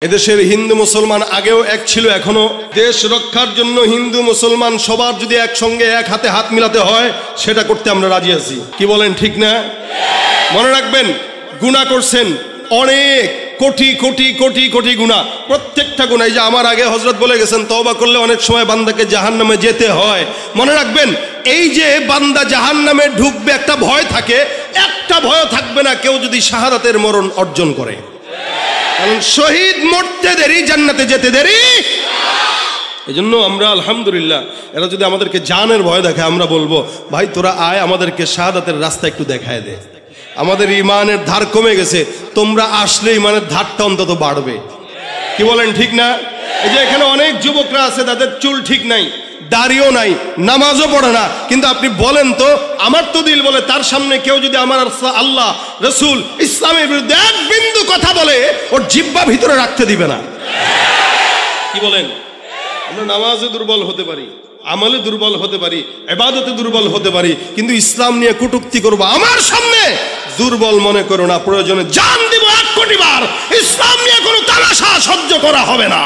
এদেশের হিন্দু মুসলমান আগেও এক ছিল, এখনো দেশ রক্ষার জন্য হিন্দু মুসলমান সবার যদি একসঙ্গে এক হাতে হাত মিলাতে হয় সেটা করতে আমরা রাজি আছি। কি বলেন, ঠিক না? মনে রাখবেন, গুনাহ করছেন অনেক, কোটি কোটি কোটি কোটি গুনাহ, প্রত্যেকটা গুনাহ। এই যে আমার আগে হযরত বলে গেছেন, তওবা করলে অনেক সময় বান্দাকে জাহান্নামে যেতে হয়। মনে রাখবেন, এই যে বান্দা জাহান্নামে ঢুকবে একটা ভয় থাকে, একটা ভয় থাকবে না কেউ যদি শাহাদাতের মরণ অর্জন করে। কারণ শহীদ মরতে দেরি, জান্নাতে যেতে দেরি। এই জন্য আমরা আলহামদুলিল্লাহ, এরা যদি আমাদেরকে জানের ভয় দেখায়, আমরা বলবো ভাই তোরা আয়, আমাদেরকে শাহাদাতের রাস্তা একটু দেখায় দে। আমাদের ইমানের ধার কমে গেছে, তোমরা আসলে ইমানের ধারটা অন্তত বাড়বে। কি বলেন, ঠিক না? এই যে এখানে অনেক যুবকরা আছে, তাদের চুল ঠিক নাই, দাড়িও নাই, নামাজও পড়ে না, কিন্তু আপনি বলেন তো, আমার তো দিল বলে তার সামনে কেউ যদি আমার আল্লাহ, রসুল, ইসলামের বিরুদ্ধে এক বিন্দু কথা বলে, ওর জিহ্বা ভিতরে রাখতে দিবে না। কি বলেন? আমরা নামাজে দুর্বল হতে পারি, আমলে দুর্বল হতে পারি, ইবাদতে দুর্বল হতে পারি, কিন্তু ইসলাম নিয়ে কটূক্তি করবো আমার সামনে দুর্বল মনে করো না। প্রয়োজনে জান দিব 1 কোটি বার, ইসলাম নিয়ে কোনো তামাশা সহ্য করা হবে না।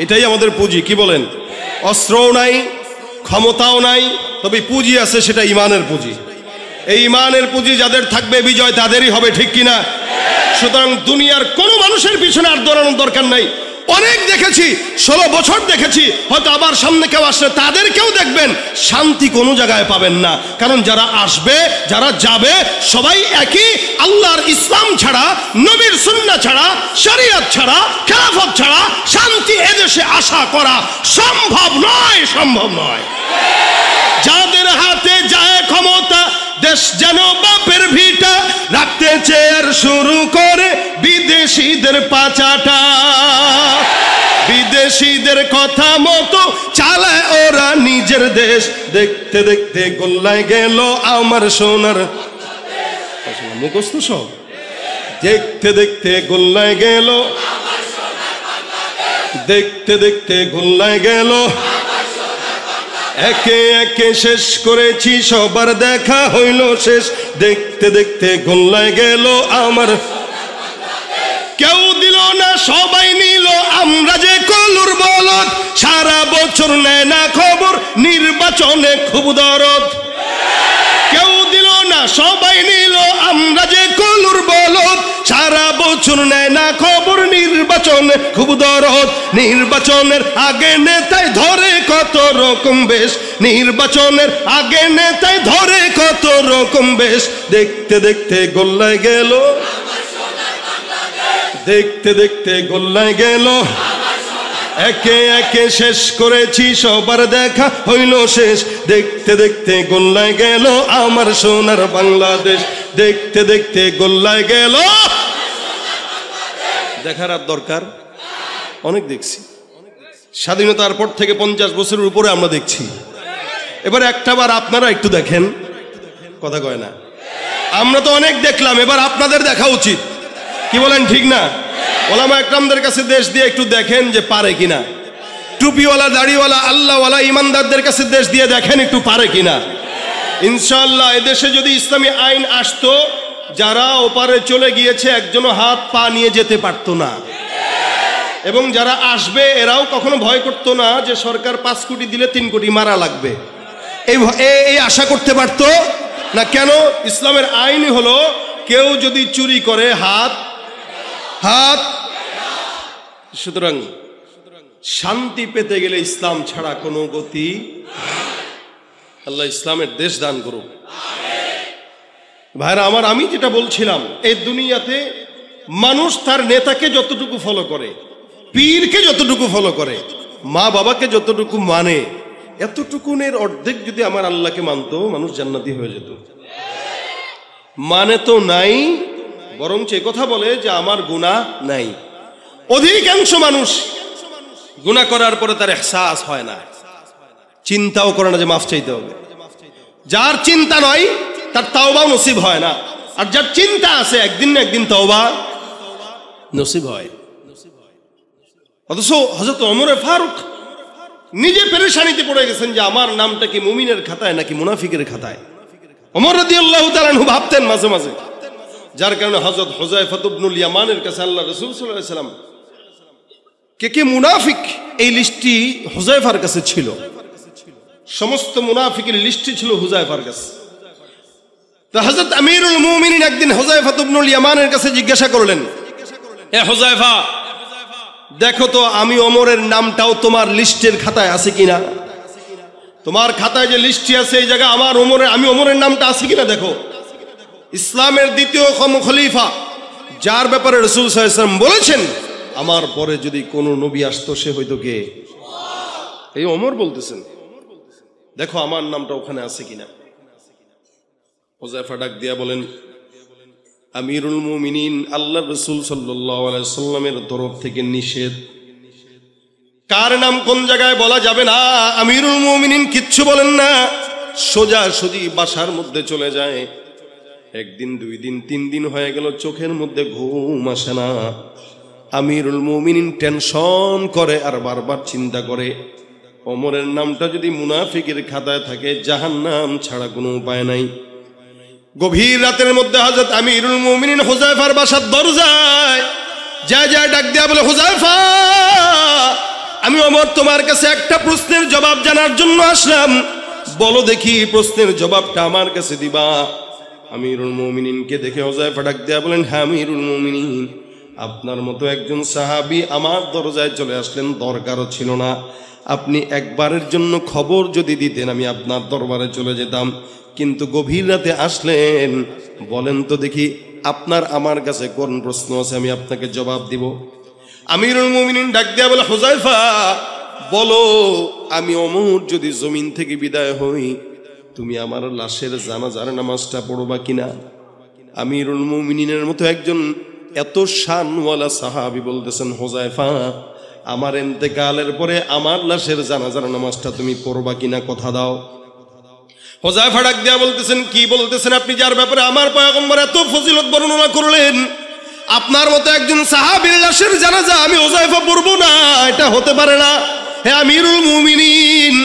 এটাই আমাদের পুঁজি। কি বলেন? অস্ত্রও নাই, ক্ষমতাও নাই, তবে পুঁজি আছে, সেটা ইমানের পুঁজি। এই ইমানের পুঁজি যাদের থাকবে, বিজয় তাদেরই হবে। ঠিক কিনা? সুতরাং দুনিয়ার কোনো মানুষের পিছনে আর দৌড়ানোর দরকার নাই। অনেক দেখেছি, 16 বছর দেখেছি, হয়তো আবার সামনে কেউ আসলে তাদেরকেও দেখবেন, শান্তি কোনো জায়গায় পাবেন না। কারণ যারা আসবে, যারা যাবে, সবাই একই। আল্লাহর ইসলাম ছাড়া, নবীর সুন্নাহ ছাড়া, শরীয়ত ছাড়া, খেলাফত ছাড়া শান্তি এদেশে আশা করা সম্ভব নয়, সম্ভব নয়। যাদের হাতে যায় ক্ষমতা, দেশ যেন বাপের ভিটা, রাখতে চেয়ার শুরু করে বিদেশিদের পাচাটা। বিদেশিদের কথা মতো চালায় ওরা নিজের দেশ। দেখতে দেখতে গোল্লায় গেল আমার সোনার মুখস্থ সব। দেখতে দেখতে গোল্লায় গেল, দেখতে দেখতে গোল্লায় গেল, একে একে শেষ করেছি, সবার দেখা হইল শেষ। দেখতে দেখতে গোল্লায় গেল আমার, কেউ দিল না সবাই নিল, আমরা যে কলুর বলদ, সারা বছর নেয় না খবর, নির্বাচনে খুব দরদ। কেউ দিল না সবাই নিল, আমরা যে কলুর বলদ, সারা বছর নেয় না খবর, নির্বাচনে খুব দরদ। নির্বাচনের আগে নেতায় ধরে কত রকম বেশ, নির্বাচনের আগে নেতায় ধরে কত রকম বেশ। দেখতে দেখতে গোল্লায় গেল, দেখতে দেখতে গোল্লায় গেল, একে একে শেষ করেছি, সবার দেখা হইল শেষ। দেখতে দেখতে গোল্লায় গেল আমার সোনার বাংলাদেশ। দেখতে দেখতে গোল্লায় গেল। দেখার আর দরকার অনেক দেখছি, স্বাধীনতার পর থেকে 50 বছরের উপরে আমরা দেখছি। এবার একটাবার আপনারা একটু দেখেন, কথা কয় না, আমরা তো অনেক দেখলাম, এবার আপনাদের দেখা উচিত। কি বলেন, ঠিক না? ওলামা একরামদের কাছে দেশ দিয়ে একটু দেখেন যে পারে কিনা। টুপিওয়ালা, দাড়িওয়ালা, আল্লাহওয়ালা ইমানদারদের কাছে দেশ দিয়ে দেখেন একটু পারে কিনা। ইনশাআল্লাহ এদেশে যদি ইসলামী আইন আসতো, যারা ওপারে চলে গিয়েছে একজনও হাত পা নিয়ে যেতে পারতো না। এবং যারা আসবে এরাও কখনো ভয় করতো না যে সরকার 5 কোটি দিলে 3 কোটি মারা লাগবে, এই আশা করতে পারতো না। কেন? ইসলামের আইনই হলো, কেউ যদি চুরি করে হাত হাত। সুতরাং শান্তি পেতে গেলে ইসলাম ছাড়া কোনো গতি। আল্লাহ ইসলামের দেশ দান করুন। ভাইরা আমার, আমি যেটা বলছিলাম, এই দুনিয়াতে মানুষ তার নেতাকে যতটুকু ফলো করে, পীরকে যতটুকু ফলো করে, মা বাবাকে যতটুকু মানে, এতটুকুনের অর্ধেক যদি আমার আল্লাহকে মানতো, মানুষ জান্নাতি হয়ে যেত। মানে তো নাই, বরঞ্চ কথা বলে যে আমার গুনাহ নাই। অধিকাংশ মানুষ গুনাহ করার পরে তার ইহসাস হয় না, চিন্তাও করে না যে মাফ চাইতে হবে। যার চিন্তা নয় তার তাওবাও নসিব হয় না, আর যার চিন্তা আছে একদিন না একদিন তাওবা নসিব হয়। অথচ হযরত ওমর ফারুক নিজে পেরেশানিতে পড়ে গেছেন যে আমার নামটা কি মুমিনের খাতায় নাকি মুনাফিকের খাতায়। ওমর রাদিয়াল্লাহু তাআলা আনহু ভাবতেন মাঝে মাঝে, যার কারণে হযরত হুযায়ফা ইবনুল ইয়ামানের কাছে আল্লাহ রাসূল সাল্লাল্লাহু আলাইহি সাল্লাম কে মুনাফিক এই লিস্টটি হুযায়ফার কাছে ছিল, সমস্ত মুনাফিকের লিস্টটি ছিল হুযায়ফার কাছে। তো হযরত আমিরুল মুমিনিন একদিন হুযায়ফা ইবনুল ইয়ামানের কাছে জিজ্ঞাসা করলেন, এ হুযায়ফা, দেখো তো আমি ওমরের নামটাও তোমার লিস্টের খাতায় আছে কিনা, তোমার খাতায় যে লিস্টটি আছে এই জায়গায় আমি ওমরের নামটা আছে কিনা দেখো। ইসলামের দ্বিতীয় খলিফা, যার ব্যাপারে রাসূল সাল্লাল্লাহু আলাইহি ওয়াসাল্লাম বলেছেন আমার পরে যদি কোনো নবী আসতো সে হয়তো কে, এই ওমর বলতেছেন, দেখো আমার নামটা ওখানে আছে কিনা। হুযায়ফা ডাক দিয়া বলেন, আমিরুল মুমিনিন আল্লাহর রাসূল সাল্লাল্লাহু আলাইহি ওয়াসাল্লামের তরফ থেকে নিষেধ, কার নাম কোন জায়গায় বলা যাবে না। আমিরুল মুমিনিন কিচ্ছু বলেন না, সোজা সুজি বাসার মধ্যে চলে যায়। একদিন, 2 দিন, 3 দিন হয়ে গেল, চোখের মধ্যে ঘুম আসে না। আমিরুল মুমিনিন টেনশন করে আর বারবার চিন্তা করে, ওমরের নামটা যদি মুনাফিকের খাতায় থাকে জাহান্নাম ছাড়া কোনো উপায় নাই। গভীর রাতের মধ্যে হযরত আমিরুল মুমিনিন হুযায়ফার বাসার দরজায় যায় ডাক দিয়া বলে, হুযায়ফা, আমি ওমর তোমার কাছে একটা প্রশ্নের জবাব জানার জন্য আসলাম, বলো দেখি প্রশ্নের জবাবটা আমার কাছে দিবা। আমিরুল মুমিনিনকে দেখে হুযায়ফা ডাক দিয়া বলেন, হ্যাঁ আমিরুল মুমিনিন, আপনার মতো একজন সাহাবী আমার দরজায় চলে আসলেন, দরকারও ছিল না, আপনি একবারের জন্য খবর যদি দিতেন আমি আপনার দরবারে চলে যেতাম, কিন্তু গভীর রাতে আসলেন, বলেন তো দেখি আপনার আমার কাছে কোন প্রশ্ন আছে, আমি আপনাকে জবাব দিব। আমিরুল মুমিনিন ডাক দিয়া বলে, হুযায়ফা বলো, আমি ওমর যদি জমিন থেকে বিদায় হই তুমি আমার লাশের জানাজার নামাজটা পড়বা কিনা। আমিরুল মুমিনিনের মতো একজন এত শানওয়ালা সাহাবী বলতেছেন, হুযায়ফা আমার ইন্তেকালের পরে আমার লাশের জানাজার নামাজটা তুমি পড়বা কিনা, কথা দাও। হুযায়ফা ডাক দিয়া বলতেছেন, কি বলতেছেন আপনি, যার ব্যাপারে আমার পয়গম্বর এত ফজিলত বর্ণনা করলেন, আপনার মতো একজন সাহাবীর লাশের জানাজা আমি হুযায়ফা পড়ব না, এটা হতে পারে না। হে আমিরুল মুমিনিন,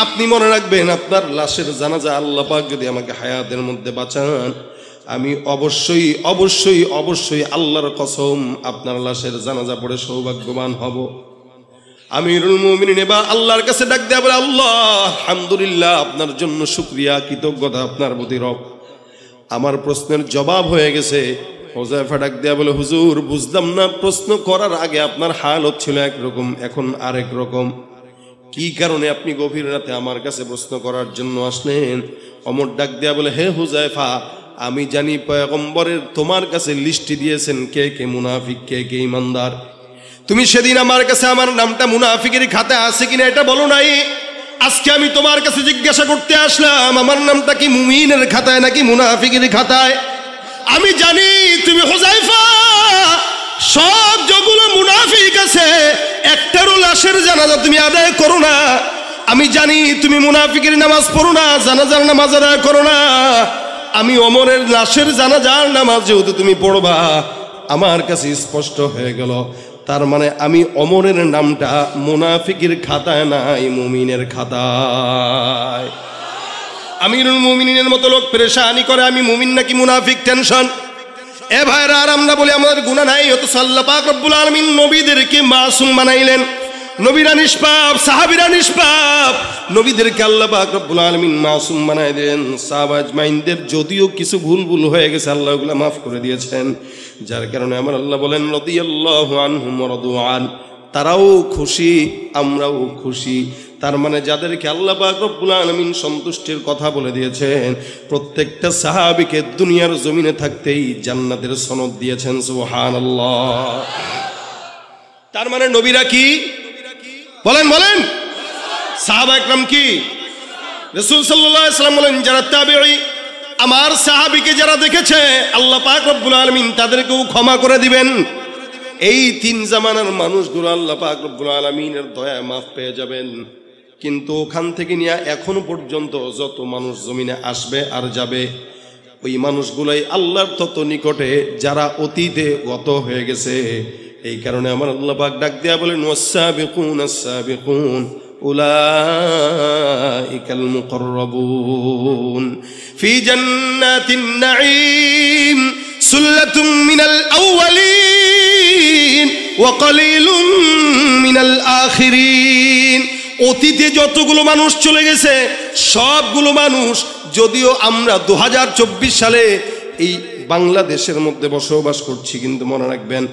আপনি মনে রাখবেন আপনার লাশের জানাজা আল্লাহ পাক যদি আমাকে হায়াতের মধ্যে বাঁচান, আমি অবশ্যই অবশ্যই অবশ্যই আল্লাহর কসম আপনার লাশের জানাজা পড়ে সৌভাগ্যবান হব। আমিরুল মুমিনিন এবার আল্লাহর কাছে ডাক দেয়া বলে, আল্লাহ আলহামদুলিল্লাহ, আপনার জন্য শুকরিয়া, কৃতজ্ঞতা আপনার প্রতি রব, আমার প্রশ্নের জবাব হয়ে গেছে। হুযায়ফা ডাক দেয়া বলে, হুজুর বুঝলাম না, প্রশ্ন করার আগে আপনার হালত ছিল একরকম, এখন আরেক রকম, কি কারণে আপনি গভীর রাতে আমার কাছে প্রশ্ন করার জন্য আসলেন? ওমর ডাক দেয়া বলে, হে হুযায়ফা, আমি জানি পয়গম্বরের তোমার কাছে লিস্ট দিয়েছেন কে কে মুনাফিক, কে কে ইমানদার। তুমি সেদিন আমার কাছে আমার নামটা মুনাফিকের খাতায় আছে কিনা এটা বলো নাই, আজকে আমি তোমার কাছে জিজ্ঞাসা করতে আসলাম আমার নামটা কি মুমিনের খাতায় নাকি মুনাফিকের খাতায়। আমি জানি তুমি হুযায়ফা সব যেগুলো মুনাফিক আছে একটারও লাশের জানাজা তুমি আদায় করো না, আমি জানি তুমি মুনাফিকের নামাজ পড়ো না, জানাজার নামাজ আদায় করো না, আমি ওমরের লাশের জানাজার নামাজ যেহেতু তুমি পড়বা আমার কাছে স্পষ্ট হয়ে গেল, তার মানে আমি ওমরের নামটা মুনাফিকের খাতায় নাই, মুমিনের খাতায়। আমিরুল মুমিনিনের মতো লোক পেরেশানি করে আমি মুমিন নাকি মুনাফিক, টেনশন। এ ভাইরা, আর আমরা বলি আমাদের গুনাহ নাই, হয়তো আল্লাহ পাক রব্বুল আলামিন নবীদেরকে মাসুম বানাইলেন, নবীরা নিষ্পাপ, সাহাবীরা নিষ্পাপ, নবীদেরকে আল্লাহ পাক রব্বুল আলামিন মাসুম বানাই দেন। সাহাবা আজমাইনদের যদিও কিছু ভুল হয়ে গেছে আল্লাহ ওগুলো মাফ করে দিয়েছেন, যার কারণে আমার আল্লাহ বলেন রাদিয়াল্লাহু আনহুম ওয়া রাদু আন, তারাও খুশি আমরাও খুশি। তার মানে যাদেরকে আল্লাহ পাক রব্বুল আলামিন সন্তুষ্টির কথা বলে দিয়েছেন প্রত্যেকটা সাহাবীকে দুনিয়ার জমিনে থাকতেই জান্নাতের সনদ দিয়েছেন, সুবহানাল্লাহ। তার মানে নবীরা কি বলেন বলেন, সাহাবা একরাম কি, রাসূল সাল্লাল্লাহু আলাইহি ওয়াসাল্লাম বলেন যারা তাবেঈ আমার সাহাবীকে যারা দেখেছে আল্লাহ পাক রব্বুল আলামিন তাদেরকেও ক্ষমা করে দিবেন। এই 3 জামানার মানুষগুলো আল্লাহ পাক রব্বুল আলামিনের দয়া মাফ পেয়ে যাবেন। কিন্তু ওখান থেকে নিয়ে এখনো পর্যন্ত যত মানুষ জমিনে আসবে আর যাবে, ওই মানুষগুলাই আল্লাহর তত নিকটে যারা অতীতে গত হয়ে গেছে। এই কারণে আমার আল্লাহ পাক ডাক দেয়া বলেন, ওয়াস-সাবিকুন আস-সাবিকুন উলাইকাল মুকাররাবুন ফি জান্নাতিন নাঈম সুল্লাতুম মিনাল আউয়ালিন ওয়া কালিলুম মিনাল আখিরিন। অতীতে যতগুলো মানুষ চলে গেছে সবগুলো মানুষ, যদিও আমরা 2024 সালে এই বাংলাদেশের মধ্যে বসবাস করছি, কিন্তু মনে রাখবেন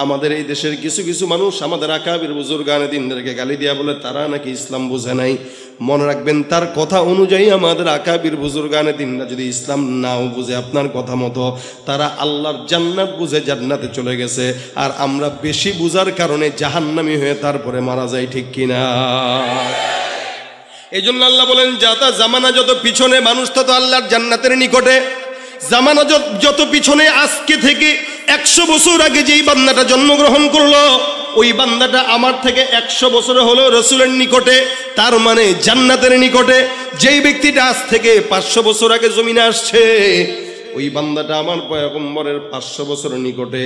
আমাদের এই দেশের কিছু কিছু মানুষ আমাদের আকাবির বুজুর্গানে দিনদেরকে গালি দিয়া বলে তারা নাকি ইসলাম বোঝে নাই। মনে রাখবেন তার কথা অনুযায়ী আমাদের আকাবির বুজুর্গানে দিনরা যদি ইসলাম নাও বুঝে আপনার কথা মতো, তারা আল্লাহর জান্নাত বুঝে জান্নাতে চলে গেছে, আর আমরা বেশি বুঝার কারণে জাহান্নামী হয়ে তারপরে মারা যাই, ঠিক কিনা? এই জন্য আল্লাহ বলেন, যাতা জামানা যত পিছনে মানুষ তত আল্লাহর জান্নাতের নিকটে। জামানা যত পিছনে, আজকে থেকে 100 বছর আগে যেই বান্দাটা জন্মগ্রহণ করলো, ওই বান্দাটা আমার থেকে 100 বছরে হলো রসুলের নিকটে, তার মানে জান্নাতের নিকটে। যেই ব্যক্তিটা আজ থেকে 500 বছর আগে জমিনে আসছে, ওই বান্দাটা আমার পয়গম্বরের 500 বছরের নিকটে,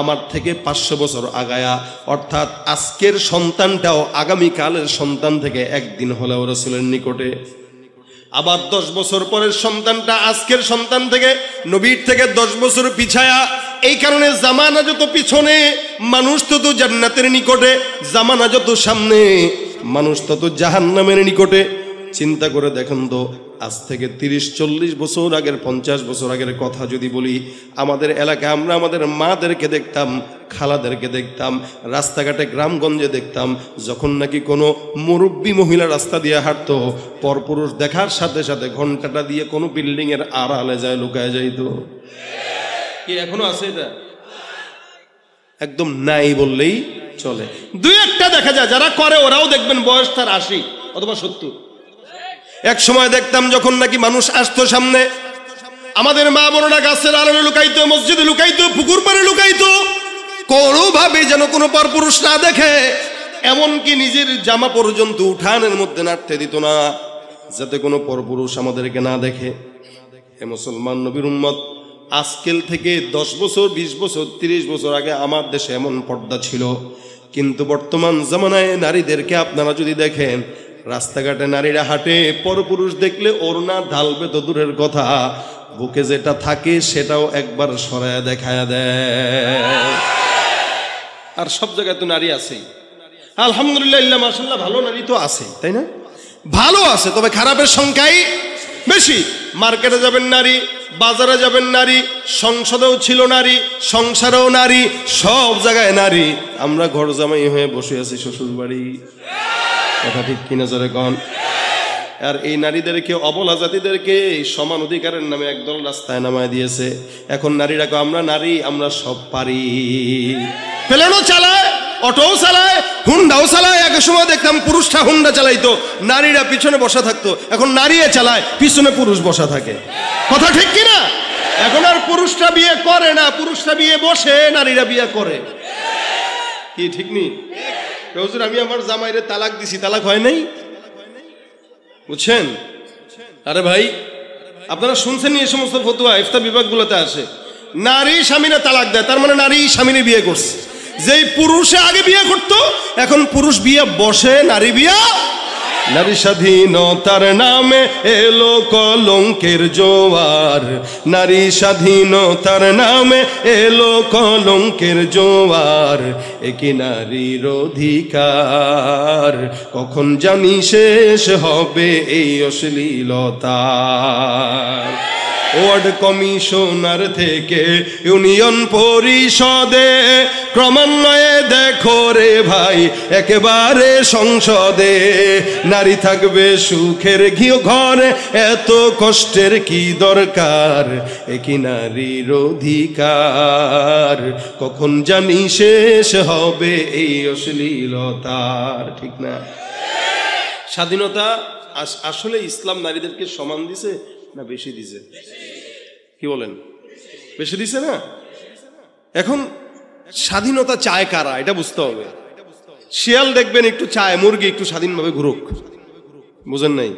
আমার থেকে 500 বছর আগায়া। অর্থাৎ আজকের সন্তানটাও আগামীকালের সন্তান থেকে একদিন হলেও রসুলের নিকটে। আবার 10 বছর পরের সন্তানটা আজকের সন্তান থেকে, নবীর থেকে 10 বছর পিছায়া। এই কারণে জামানা যত পিছনে মানুষ তত জান্নাতের নিকটে, জামানা যত সামনে মানুষ তত জাহান্নামের নিকটে। চিন্তা করে দেখেন তো, আজ থেকে 30-40 বছর আগের, 50 বছর আগের কথা যদি বলি, আমাদের এলাকায় আমরা আমাদের মাদেরকে দেখতাম, খালাদেরকে দেখতাম, রাস্তাঘাটে গ্রামগঞ্জে দেখতাম, যখন নাকি কোনো মুরব্বী মহিলা রাস্তা দিয়ে হাঁটতো, পরপুরুষ দেখার সাথে সাথে ঘন্টাটা দিয়ে কোনো বিল্ডিং এর আড়ালে যায় লুকায় যাইতো। কি এখনো আছে এটা? একদম নাই বললেই চলে। 2-1টা দেখা যায়, যারা করে ওরাও দেখবেন বয়স তার 80 অথবা 70। এক সময় দেখতাম যখন নাকি মানুষ আসতো সামনে, আমাদের মা বোনেরা গাছের আড়ালে লুকাইতো, মসজিদে লুকাইতো, পুকুর পাড়ে লুকাইতো, কোনোভাবে যেন কোনো পরপুরুষ না দেখে। এমনকি নিজের জামা পর্যন্ত উঠানের মধ্যে নাড়তে দিত না, যাতে কোনো পরপুরুষ আমাদেরকে না দেখে। হে মুসলমান নবীর উম্মত, আজকেল থেকে 10 বছর, 20 বছর, 30 বছর আগে আমার দেশে এমন পর্দা ছিল, কিন্তু বর্তমান জামানায় নারীদেরকে আপনারা যদি দেখেন, রাস্তাঘাটে নারীরা হাঁটে, পরপুরুষ দেখলে ওড়না ঢালবে তো দূরের কথা, বুকে যেটা থাকে সেটাও একবার সরায়া দেখায়া দেয়। আর সব জায়গায় তো নারী আছেই, আলহামদুলিল্লাহ, মাশাআল্লাহ, ভালো নারী তো আছে, তাই না? ভালো আছে, তবে খারাপের সংখ্যাই বেশি। মার্কেটে যাবেন নারী, বাজারে যাবেন নারী, সংসদেও ছিল নারী, সংসারেও নারী, সব জায়গায় নারী। আমরা ঘর জামাই হয়ে বসে আছি শ্বশুর বাড়ি, কথা ঠিক কিনা জোরে কন? আর এই নারীদেরকে, অবলা জাতিদেরকে সমান অধিকারের নামে একদল রাস্তায় নামায় দিয়েছে। এখন নারীরা কয় আমরা নারী, আমরা সব পারি। প্লেনও চালায়, অটোও চালায়, হুন্ডাও চালায়। এক সময় দেখতাম পুরুষরা হুন্ডা চালাইতো, নারীরা পিছনে বসা থাকতো। এখন নারীরা চালায়, পিছনে পুরুষ বসা থাকে। কথা ঠিক কিনা? এখন আর পুরুষরা বিয়ে করে না, পুরুষরা বিয়ে বসে, নারীরা বিয়ে করে। কি ঠিক নেই? হুজুর আমি আমার জামাইরে তালাক দিছি, তালাক হয় নাই, বুঝছেন? আরে ভাই, আপনারা শুনছেন এই সমস্ত ফতোয়া ইফতা বিভাগগুলোতে আসে, নারী স্বামীরা তালাক দেয়, তার মানে নারী স্বামীরে বিয়ে করছে। যেই পুরুষে আগে বিয়ে করতো, এখন পুরুষ বিয়ে বসে, নারী বিয়ে। নারী স্বাধীনতার নামে এলো কলঙ্কের জোয়ার, নারী স্বাধীনতার নামে এলো কলঙ্কের জোয়ার, একি নারীর অধিকার কখন জানি শেষ হবে এই অশ্লীলতা। ওয়ার্ড কমিশনার থেকে ইউনিয়ন পরিষদে, ক্রমান্বয়ে দেখো রে ভাই একেবারে সংসদে, নারী থাকবে সুখের ঘরে, এত কষ্টের কি দরকার, একি নারীর অধিকার কখন জানি শেষ হবে এই অশ্লীলতার। ঠিক না? স্বাধীনতা আসলে ইসলাম নারীদেরকে সমান দিছে না বেশি দিছে? কি বলেন? বেশি দিছে না? এখন স্বাধীনতা চায় কারা, এটা বুঝতে হবে। শিয়াল দেখবেন একটু চায় মুরগি একটু স্বাধীনভাবে ঘুরুক, বুঝেন নাই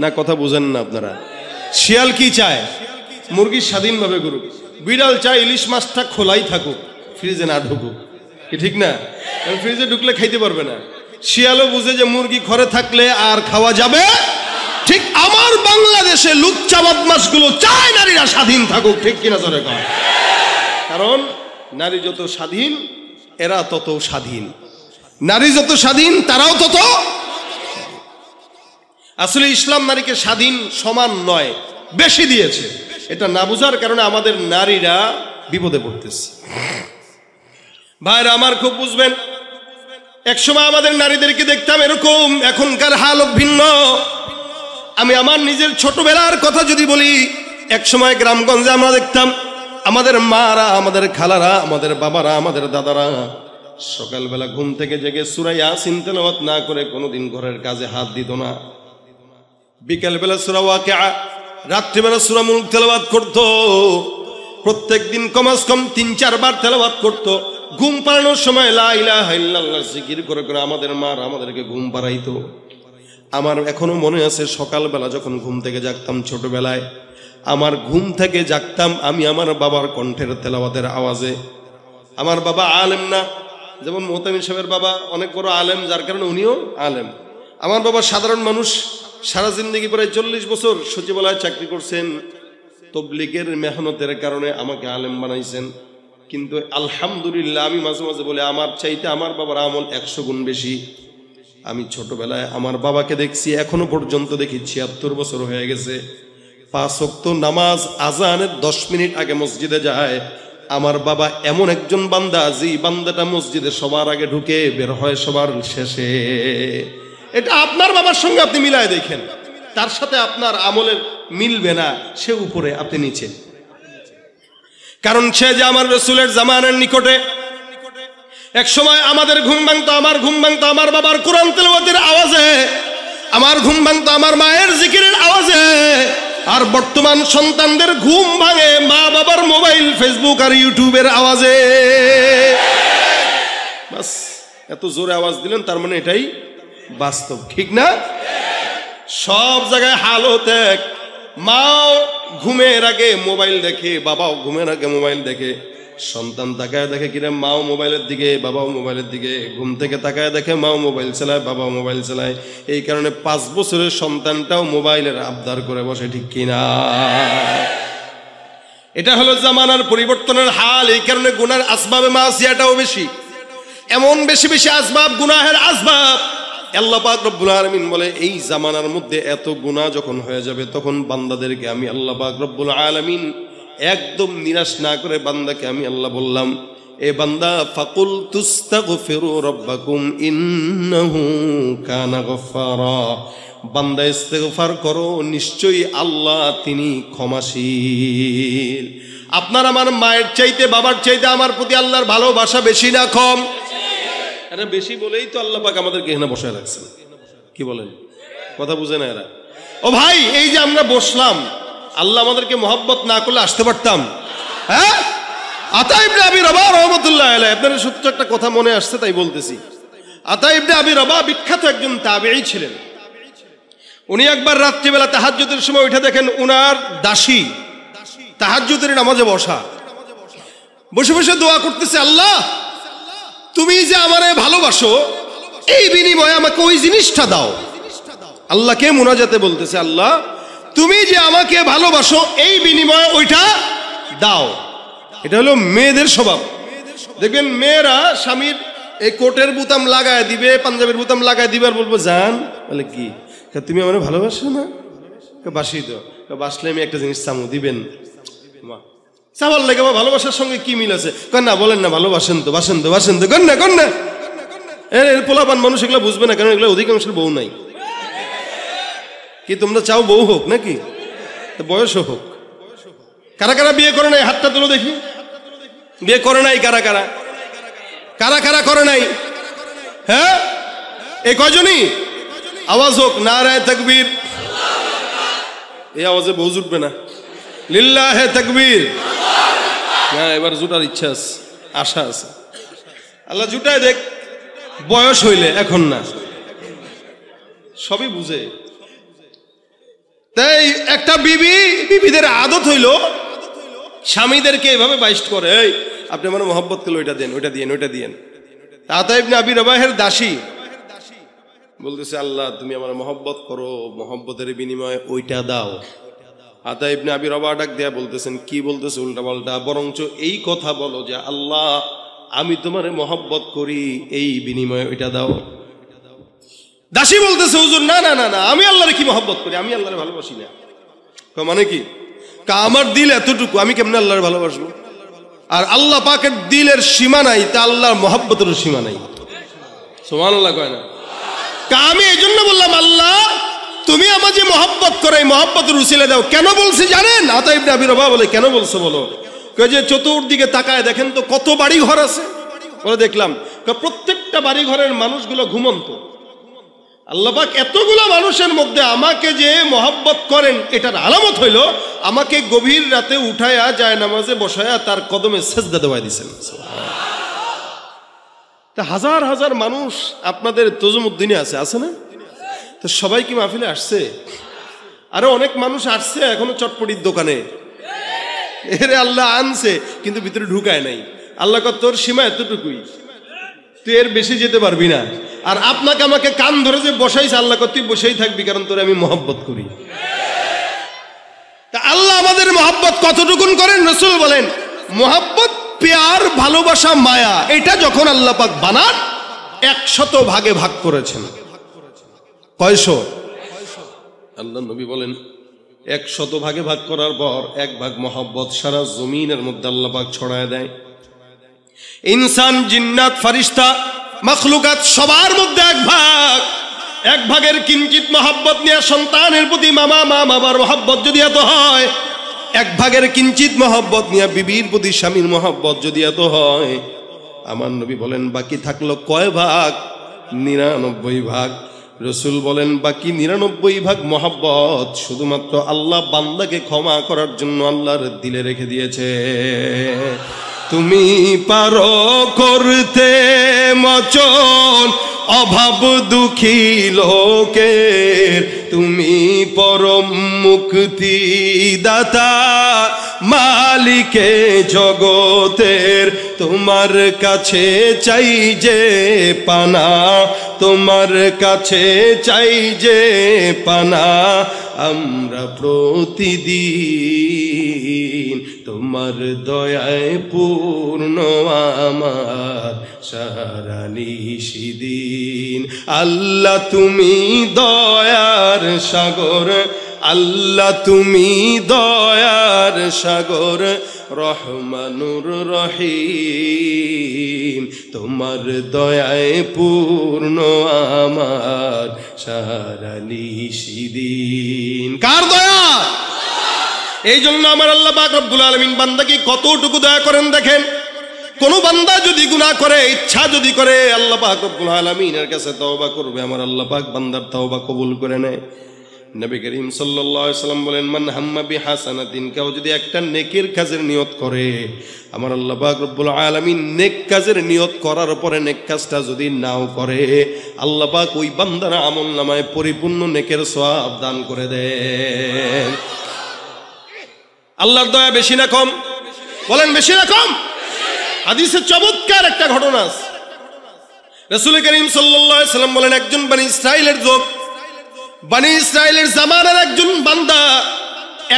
না? কথা বুঝেন না আপনারা? শিয়াল কি চায়? মুরগি স্বাধীনভাবে করুক। বিড়াল চায় ইলিশ মাছটা খোলাই থাকুক, ফ্রিজে না ঢুকুক, কি ঠিক না? কারণ ফ্রিজে ঢুকলে খাইতে পারবে না। শিয়ালও বুঝে যে মুরগি ঘরে থাকলে আর খাওয়া যাবে। ঠিক আমার বাংলাদেশে লুচ্চা বদমাশগুলো চায় নারীরা স্বাধীন থাকুক, ঠিক কিনা জোরে কয়? কারণ নারী যত স্বাধীন এরা তত স্বাধীন, নারী যত স্বাধীন তারাও তত। আসলে ইসলাম নারীকে স্বাধীন সমান নয়, বেশি দিয়েছে। এটা না বুঝার কারণে আমাদের নারীরা বিপদে পড়তেছে। ভাইরা আমার খুব বুঝবেন, একসময় আমাদের নারীদেরকে দেখতাম এরকম, এখনকার হাল ভিন্ন। আমি আমার নিজের ছোটবেলার কথা যদি বলি, একসময় গ্রামগঞ্জে আমরা দেখতাম আমাদের মারা, আমাদের খালারা, আমাদের বাবারা, আমাদের দাদারা সকালবেলা ঘুম থেকে জেগে সূরা ইয়াসিন তেলাওয়াত না করে কোনোদিন ঘরের কাজে হাত দিত না। বিকেলবেলা সূরা ওয়াকিয়া, রাত্রিবেলা সূরা মুলক তেলাওয়াত করত। প্রত্যেকদিন কমাস কম ৩-৪ বার তেলাওয়াত করত। ঘুম পাড়ানোর সময় লা ইলাহা ইল্লাল্লাহ জিকির করে করে আমাদের মার আমাদেরকে ঘুম পাড়াইতো। আমার এখনো মনে আছে, সকালবেলা যখন ঘুম থেকে জাগতাম ছোটবেলায়, আমার ঘুম থেকে জাগতাম আমি আমার বাবার কণ্ঠের তেলাওয়াতের আওয়াজে। আমার বাবা আলেম না, যেমন মোহতামিম সাহেবের বাবা অনেক বড় আলেম, যার কারণে উনিও আলেম। আমার বাবা সাধারণ মানুষ, সারা জিন্দগি প্রায় 40 বছর সচিবালয়ে চাকরি করছেন। তবলিগের মেহনতের কারণে আমাকে আলেম বানাইছেন। কিন্তু আলহামদুলিল্লাহ আমি মাঝে মাঝে বলি, আমার চাইতে আমার বাবার আমল 100 গুণ বেশি। আমি ছোটবেলায় আমার বাবাকে দেখছি, এখনো পর্যন্ত দেখি, 76 বছর হয়ে গেছে। 5 ওয়াক্ত নামাজ আজানের 10 মিনিট আগে মসজিদে যায়। আমার বাবা এমন একজন বান্দা, যে বান্দাটা মসজিদে সবার আগে ঢুকে, বের হয় সবার শেষে। এটা আপনার বাবার সঙ্গে আপনি মিলায় দেখেন, তার সাথে আপনার আমলের মিলবে না, সে উপরে আপনি নিচে। কারণ সে যে আমার রাসূলের জামানার নিকটে। এক সময় আমাদের ঘুম ভাঙতো, আমার ঘুম ভাঙতো আমার বাবার কোরআন তেলাওয়াতের আওয়াজে, আমার ঘুম ভাঙতো আমার মায়ের জিকিরের আওয়াজে। আর বর্তমান সন্তানদের ঘুম ভাঙে মা বাবার মোবাইল, ফেসবুক আর ইউটিউবের আওয়াজে। বাস, এত জোরে আওয়াজ দিলেন, তার মানে এটাই বাস্তব, ঠিক না? সব জায়গায় হালত এক। মাও ঘুমের আগে মোবাইল দেখে, বাবাও ঘুমের আগে মোবাইল দেখে। সন্তান তাকায় দেখে কিরে, মাও মোবাইলের দিকে, বাবাও মোবাইলের দিকে। ঘুম থেকে তাকায় দেখে মাও মোবাইল চালায়, বাবাও মোবাইল চালায়। এই কারণে 5 বছরের সন্তানটাও মোবাইলের আবদার করে বসে, ঠিক কিনা? এটা হলো জামানার পরিবর্তনের হাল। এই কারণে গুনার আসবাবে মাসিয়াটাও বেশি, এমন বেশি বেশি আসবাব, গুনাহের আসবাব। আল্লাহ পাক রব্বুল আলামিন বলে, এই জামানার মধ্যে এত গুনাহ যখন হয়ে যাবে, তখন বান্দাদেরকে আমি আল্লাহ পাক রব্বুল আলামিন একদম নিরাশ না করে বান্দাকে আমি আল্লাহ বললাম, এ বান্দা, ফাকুল তুস্তাগফিরু রাব্বাকুম ইন্নাহু কানা গফফারা। বান্দা ইস্তেগফার করো, নিশ্চয়ই আল্লাহ তিনি ক্ষমাশীল। আপনার আমার মায়ের চাইতে, বাবার চাইতে আমার প্রতি আল্লাহর ভালোবাসা বেশি না কম? এরা বেশি বলেই তো আল্লাহ পাক আমাদেরকে এখানে বসায় রাখছেন। কি বলেন? কথা বুঝে না এরা? ও ভাই, এই যে আমরা বসলাম, আল্লাহ আমাদেরকে মহব্বত না করলে আসতে পারতাম? হ্যাঁ, আতা ইবনে আবি রবাহ রাহমাতুল্লাহ আলাইহি, আপনাদের সত্য একটা কথা মনে আসছে তাই বলতেছি। আতা ইবনে আবি রবাহ বিখ্যাত একজন তাবেঈ ছিলেন। উনি একবার রাত্রিবেলা তাহাজ্জুদের সময় উঠে দেখেন উনার দাসী তাহাজ্জুদের নামাজে বসা, বসে বসে দোয়া করতেছে, আল্লাহ তুমি যে আমারে ভালোবাসো, এই বিনিময়ে আমাকে ওই জিনিসটা দাও। আল্লাহকে মুনাজাতে বলতেছে, আল্লাহ তুমি যে আমাকে ভালোবাসো, এই বিনিময়ে ওইটা দাও। এটা হলো মেয়েদের স্বভাব। দেখবেন মেয়েরা স্বামীর এই কোটের বুতাম লাগায় দিবে, পাঞ্জাবের বুতাম লাগায় দিবে, আর বলবো জান, বলে কি তুমি আমার ভালোবাসো না? বাসি তো, বাসলে আমি একটা জিনিস চামু দিবেন। চাওয়ার লাগে ভালোবাসার সঙ্গে কি মিল আছে? না বলেন না, ভালোবাসেন তো, বাসেন তো, বাসেন তো, কন না কন না। এর পোলাপান মানুষ এগুলো বুঝবে না, কারণ এগুলো অধিকাংশের বউ নাই। কি তোমরা চাও বউ হোক নাকি? বয়স হোক। কারা কারা বিয়ে করে নাই? হাতটা তুলো দেখি। বিয়ে করে নাই কারা কারা? কারা কারা করে নাই? হ্যাঁ, এই কয়জনই? আওয়াজ হোক, নারায়ে তাকবীর। এই আওয়াজে বউ জুটবে না। লিল্লাহে তাকবীর। হ্যাঁ, এবার জুটার ইচ্ছা আছে, আশা আছে। আল্লাহ জুটায় দেখ, বয়স হইলে, এখন না। সবই বুঝে, তাই একটা বিবিদের আদত হইল স্বামীদেরকে এভাবে বাইস্ট করে, এই আপনি আমার মহব্বত করলে ওইটা দেন, ওইটা দিয়েন, ওইটা দিয়েন। আতা ইবনে আবি রবাহের দাসী বলতেছে, আল্লাহ তুমি আমার মহব্বত করো, মহব্বতের বিনিময়ে ওইটা দাও। আতা ইবনে আবি রবাহ ডাক দেয়া বলতেছেন, কি বলতেছে উল্টা পাল্টা, বরঞ্চ এই কথা বলো যে আল্লাহ আমি তোমারে মহব্বত করি, এই বিনিময়ে ওইটা দাও। দাসী বলতেছে, হুজুর না না না না, আমি আল্লাহরে কি মহব্বত করি, আমি আল্লাহরে ভালোবাসি না। মানে কি? আমার দিল এতটুকু, আমি কেমনে আল্লাহরে ভালোবাসবো? আর আল্লাহ পাকের দিলের সীমা নাই, তা আল্লাহর মহব্বতের সীমা নাই। সুবহানাল্লাহ কয় না? আমি এই জন্য বললাম, আল্লাহ তুমি আমার যে মহব্বত করে এই মহব্বতের উসিলা দাও। কেন বলছি জানেন? আতা ইবনে আবি রবাহ বলে, কেন বলছো বলো? কয় যে চতুর্দিকে তাকায় দেখেন তো কত বাড়ি ঘর আছে। বলে দেখলাম, প্রত্যেকটা বাড়ি ঘরের মানুষগুলো ঘুমন্ত। আল্লাহ পাক এতগুলো মানুষের মধ্যে আমাকে যে মহব্বত করেন এটার আলামত হইল আমাকে গভীর রাতে উঠায়া যায় নামাজে বসায়া তার কদমে সেজদা দেওয়াই দিয়েছেন। তা হাজার হাজার মানুষ আপনাদের তজুমুদ্দিনে আছে না? তো সবাই কি মাহফিলে আসছে? আরো অনেক মানুষ আসছে এখনো চটপটির দোকানে, এরে আল্লাহ আনছে কিন্তু ভিতরে ঢুকায় নাই। আল্লাহ কত তোর সীমা এতটুকুই, তুই এর বেশি যেতে পারবি না। আর আপনাকে আমাকে কান ধরে যে বসাইছে, আল্লাহ কত তুই বসেই থাকবি, কারণ তোরে আমি মহব্বত করি। তা আল্লাহ আমাদের মহব্বত কতটুকুন করেন? রাসূল বলেন, মহব্বত প্যার, ভালোবাসা, মায়া, এটা যখন আল্লাহ পাক বানান 100 ভাগে ভাগ করেছেন। কয়শো? আল্লাহ নবী বলেন 100 ভাগে ভাগ করার পর 1 ভাগ মহব্বত সারা জমিনের মধ্যে আল্লাহ পাক ছড়ায় দেয়। ইনসান, জিন্নাত, ফারিস্তা, মাখলুকাত সবার মধ্যে 1 ভাগের কিঞ্চিত মহব্বত নিয়ে সন্তানের প্রতি মা বাবার মহব্বত যদি এত হয়, 1 ভাগের কিঞ্চিত মহব্বত নিয়ে বিবির প্রতি স্বামীর মহব্বত যদি এত হয়, আমার নবী বলেন বাকি থাকলো কয় ভাগ? 99 ভাগ। রসুল বলেন বাকি 99 ভাগ মহব্বত শুধুমাত্র আল্লাহ বান্দাকে ক্ষমা করার জন্য আল্লাহর দিলে রেখে দিয়েছে। তুমি পারো করতে মোচন অভাব দুঃখী লোকের, তুমি পরম মুক্তি দাতা মালিকে জগতের, তোমার কাছে চাই যে পানা, তোমার কাছে চাই যে পানা, আমরা প্রতিদিন তোমার দয়ায় পূর্ণ আমার সারা নিশিদিন। আল্লাহ তুমি দয়ার সাগর, আল্লাহ তুমি দয়ার সাগর, রহমানুর রহিম, তোমার দয়ায় পূর্ণ আমার সারা নিশিদিন। কার দয়া? এই জন্য আমার আল্লাহ পাক রব্বুল আলামিন বান্দাকে কতটুকু দয়া করেন দেখেন। কোন বান্দা যদি গুনাহ করে, ইচ্ছা যদি করে, আল্লাহ পাক রব্বুল আলামিনের কাছে তওবা করবে, আমার আল্লাহ পাক বান্দার তওবা কবুল করে নেয়। নবী করিম সাল্লাল্লাহু আলাইহি সাল্লাম বলেন, মান হাম্মা বিহাসানাতিন, কেউ যদি একটা নেকের কাজের নিয়ত করে, আমার আল্লাহ পাক রব্বুল আলামিন নেক কাজের নিয়ত করার পরে নেক কাজটা যদি নাও করে, আল্লাহ পাক ওই বান্দার আমলনামায় পরিপূর্ণ নেকের সওয়াব দান করে দেন। আল্লাহর দয়া বেশি না কম? বলেন বেশি না কম? হাদিসে চমৎকার একটা ঘটনা আছে। রাসূল করিম সাল্লাল্লাহু আলাইহি সাল্লাম বলেন, একজন বনি ইসরাইলের লোক, বনি ইসরাইলের জামানার একজন বান্দা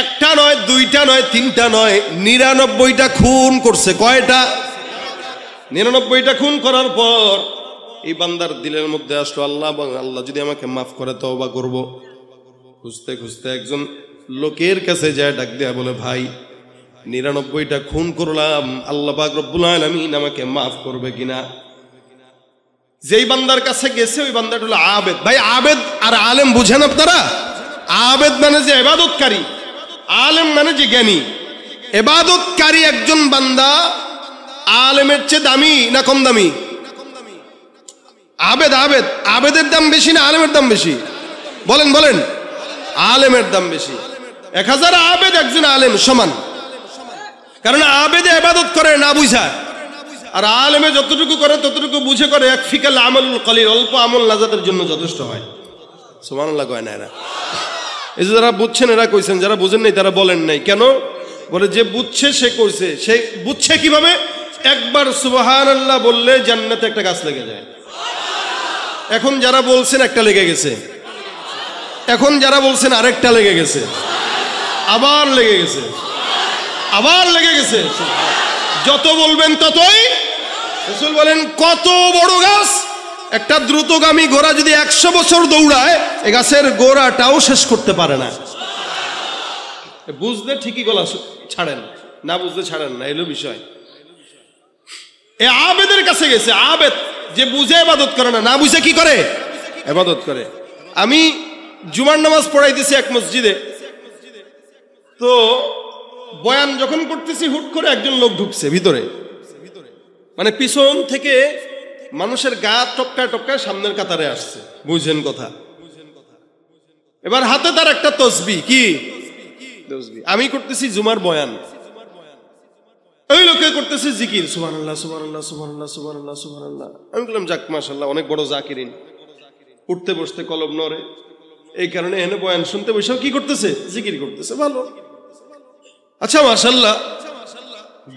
একটা নয়, দুইটা নয়, তিনটা নয়, 99টা খুন করছে। কয়টা? 99টা খুন করার পর এই বান্দার দিলের মধ্যে আসলো, আল্লাহ যদি আমাকে মাফ করে তওবা করব। খুঁজতে খুঁজতে একজন লোকের কাছে যায়, ডাক দেয়া বলে, ভাই 99টা খুন করলাম, আল্লাহ পাক রব্বুল আলামিন আমাকে মাফ করবে কিনা? যেই বান্দার কাছে গেছে ওই বান্দাটা হলো আবেদ। ভাই আবেদ আর আলেম বুঝেন আপনারা? আবেদ মানে যে ইবাদতকারী, আলেম মানে যে জ্ঞানী। ইবাদতকারী একজন বান্দা আলেমের চেয়ে দামি না কম দামি? আবেদ আবেদের দাম বেশি না আলেমের দাম বেশি? বলেন বলেন। আলেমের দাম বেশি। 1000 আবেদ একজন আলেম সমান, কারণ আবেদে ইবাদত করে না বুঝা, আর আলেমে যতটুকু করে ততটুকু বুঝে করে। এক ফিকাল আমলুল কলিল, অল্প আমল নাজাতের জন্য যথেষ্ট হয়। সুবহানাল্লাহ কয় না এরা? এই যে যারা বুঝছেন এরা কইছেন, যারা বুঝেন নাই তারা বলেন নাই। কেন বলে? যে বুঝছে সে কইছে। সে বুঝছে কিভাবে? একবার সুবহানাল্লাহ বললে জান্নাতে একটা গাছ লেগে যায়। এখন যারা বলছেন একটা লেগে গেছে, এখন যারা বলছেন আরেকটা লেগে গেছে, আবার লেগে গেছে, আবার লেগে গেছে। যত বলবেন ততই। রাসূল বলেন কত বড় গাছ, একটা দ্রুতগামী ঘোড়া যদি 100 বছর দৌড়ায় এই গাছের গোড়াটাও শেষ করতে পারে না। বুঝলে ঠিকই গলা ছাড়েন, না বুঝলে ছাড়েন না, এলো বিষয়। এ আবেদের কাছে গেছে। আবেদ যে বুঝে ইবাদত করে না, না বুঝে কি করে? ইবাদত করে। আমি জুমার নামাজ পড়াইতেছি এক মসজিদে, তো বয়ান যখন করতেছি হুট করে একজন লোক ঢুকছে ভিতরে, মানে পিছন থেকে মানুষের গা টপকায় টপকায় সামনের কাতারে আসছে। বুঝেন কথা? এবার হাতে তার একটা তসবিহ। কি তসবিহ? আমি করতেছি জুমার বয়ান, ওই লোকে করতেছে জিকির, সুবহানাল্লাহ সুবহানাল্লাহ সুবহানাল্লাহ সুবহানাল্লাহ সুবহানাল্লাহ। আমি বললাম যাক মাশাআল্লাহ, অনেক বড় জাকিরিন। উঠতে বসতে কলম নড়ে, এই কারণে এনে বয়ান শুনতে বসেও কি করতেছে? জিকির করতেছে। ভালো, আচ্ছা মাশাআল্লাহ।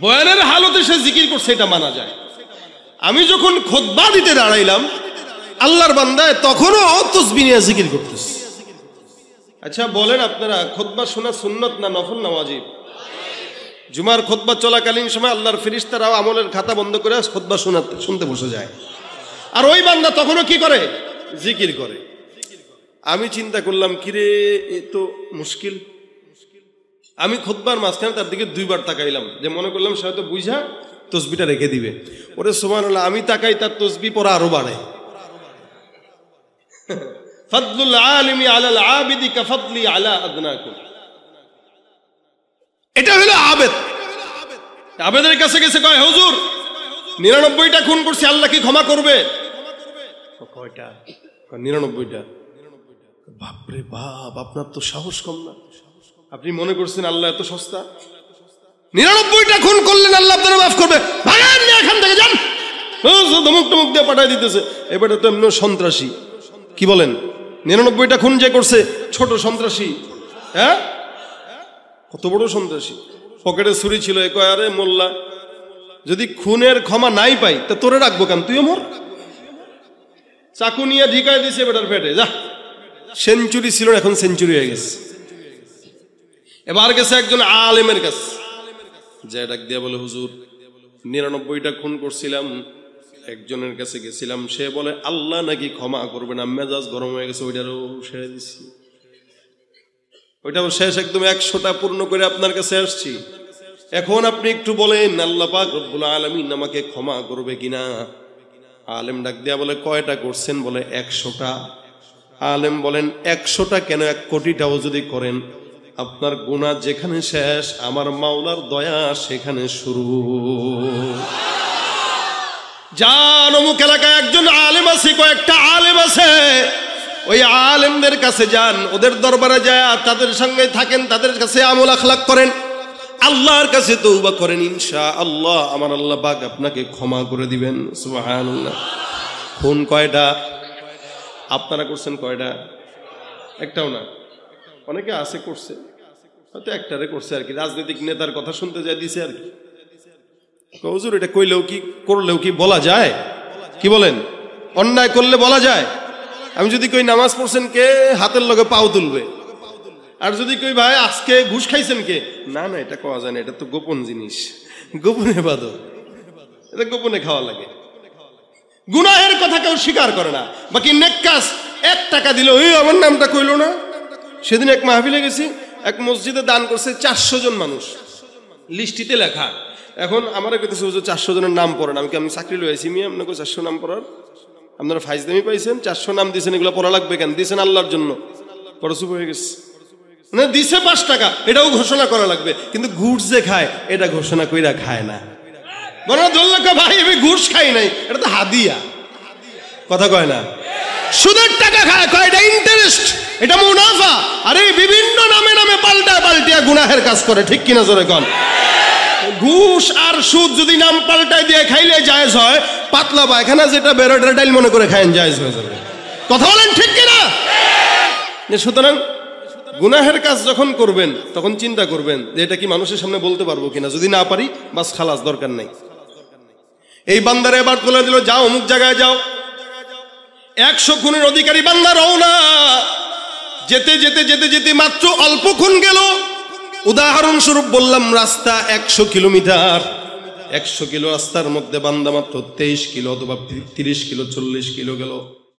বয়ানের হালতে সে জিকির করছে, এটা মানা যায়। আমি যখন খুতবা দিতে দাঁড়াইলাম আল্লাহর বান্দায়, তখনও তাসবিহ নিয়ে জিকির করতেছে। আচ্ছা বলেন আপনারা, খুতবা শোনা সুন্নত না নফল না ওয়াজিব? জুমার খুতবা চলাকালীন সময় আল্লাহর ফেরেশতারাও আমলের খাতা বন্ধ করে খুতবা শুনতে বসে যায়, আর ওই বান্দা তখনও কি করে? জিকির করে। আমি চিন্তা করলাম কিরে, এ তো মুশকিল। আমি খুতবার মাঝখানে তার দিকে 2 বার তাকাইলাম, যে মনে করলাম সে হয়তো বুঝা তসবিটা রেখে দিবে। ওরে সুবহানাল্লাহ, আমি তাকাই তার তসবিহ পড়া আরো বাড়ে। ফাদলুল আলিমি আলাল আবিদি কাফাদলি আলা আদনাকুম। এটা হলো আবেদ। আবেদের কাছে গেছে, কয় হুজুর 99টা খুন করছি, আল্লাহ কি ক্ষমা করবে? কয়টা? 99টা। বাপরে বাপ, আপনার তো সাহস কম না। আপনি মনে করছেন আল্লাহ এত সস্তা? 99টা খুন করলেন, আল্লাহ আপনারা মাফ করবে? ভাগেন না এখান থেকে, যান। ধমক টমক দিয়ে পাঠাই দিতেছে। এবারে তো এমনি সন্ত্রাসী। কি বলেন? 99টা খুন যে করছে ছোট সন্ত্রাসী? হ্যাঁ, কত বড় সন্ত্রাসী। পকেটে ছুরি ছিল। এ কয় আরে মোল্লা, যদি খুনের ক্ষমা নাই পাই তা তোরে রাখবো কেন? তুইও মর। চাকু নিয়ে ঢিকায় দিছে বেটার পেটে। যা, সেঞ্চুরি ছিল, এখন সেঞ্চুরি হয়ে গেছে। এবার গেছে একজন আলেমের কাছে, যে ডাক দিয়া বলে হুজুর 99টা খুন করছিলাম, একজনের কাছে গেছিলাম, সে বলে আল্লাহ নাকি ক্ষমা করবে না। মেজাজ গরম হয়ে গেছে, ওইটারও সেরে দিচ্ছি, ওইটাও শেষ একদম 100টা পূর্ণ করে আপনার কাছে আসছি। এখন আপনি একটু বলেন আল্লাহ পাক রব্বুল আলামিন আমাকে ক্ষমা করবে কিনা? আলেম ডাক দিয়া বলে কয়টা করছেন? বলে 100টা। আলেম বলেন 100টা কেন, 1 কোটিটাও যদি করেন আপনার গুনাহ যেখানে শেষ আমার মাওলার দয়া সেখানে শুরু। যান অমুক এলাকায় একজন আলেম আছে, কয়েকটা আলেম আছে, ওই আলেমদের কাছে যান, ওদের দরবারে যায় তাদের সঙ্গে থাকেন, তাদের কাছে আমল আখলাক করেন, আল্লাহর কাছে তওবা করেন, ইনশাআল্লাহ আমার আল্লাহ পাক আপনাকে ক্ষমা করে দিবেন। সুবহানাল্লাহ। খুন কয়টা? আপনারা করছেন কয়টা? একটাও না। অনেকে আছে করছে, হয়তো একটারে করছে আর কি, রাজনৈতিক নেতার কথা শুনতে যায় দিছে আর কি। হুজুর এটা কইলেও কি করলেও কি বলা যায়? কি বলেন? অন্যায় করলে বলা যায়? আমি যদি কই নামাজ পড়ছেন কে, হাতের লগে পাও তুলবে। আর যদি কই ভাই আজকে ঘুষ খাইছেন কে, না না এটা কোয়া যায় না, এটা তো গোপন জিনিস, গোপনে ইবাদত, এটা গোপনে খাওয়া লাগে। গুনাহের কথা কেউ স্বীকার করে না, বাকি নেক কাজ 1 টাকা দিল, ওই আমার নামটা কইলো না। সেদিন এক মাহফিলে গেছি, এক মসজিদে দান করছে 400 জন মানুষ, লিস্টিতে লেখা। এখন আমার কইতেছে হুজুর 400 জনের নাম পড়েন। আমি কি আমি চাকরি লইছি মি আপনাকে 400 নাম পড়ার? আপনারা ফাইজদামি পাইছেন? 400 নাম দিয়েছেন, এগুলো পড়া লাগবে কেন? দিয়েছেন আল্লাহর জন্য। বড় চুপ হয়ে গেছে। মানে দিছে 5 টাকা, এটাও ঘোষণা করা লাগবে, কিন্তু ঘুষ যে খায় এটা ঘোষণা কইরা খায় না। বড় দোল্লাকা ভাই আমি ঘুষ খাই নাই, এটা তো হাদিয়া। কথা কয় না? সুদের টাকা খায়, কয় এটা ইন্টারেস্ট, এটা মুনাফা। আরে বিভিন্ন নামে নামে পাল্টিয়া গুনাহের কাজ করে, ঠিক কিনা জোরে কোন? ঘুষ আর সুদ যদি নাম পাল্টায় দিয়ে খাইলে জায়েজ হয়, পাতলা পায়খানা যেটা বেরোটা ডাইল মনে করে খায়েন জায়েজ হয়ে যাবে। কথা বলেন ঠিক কিনা? সুতরাং গুনাহের কাজ যখন করবেন তখন চিন্তা করবেন যে এটা কি মানুষের সামনে বলতে পারবো কিনা, যদি না পারি বাস খালাস, দরকার নাই। এই বান্দারে এবার তুলে দিল, যাও অমুক জায়গায় যাও। 100 খুনের অধিকারী বান্দা রওনা। যেতে যেতে যেতে যেতে মাত্র অল্প খুন গেল। উদাহরণস্বরূপ বললাম, রাস্তা 100 কিলোমিটার। 100 কিলো রাস্তার মধ্যে বান্দা মাত্র 23 কিলো অথবা 30 কিলো 40 কিলো গেল।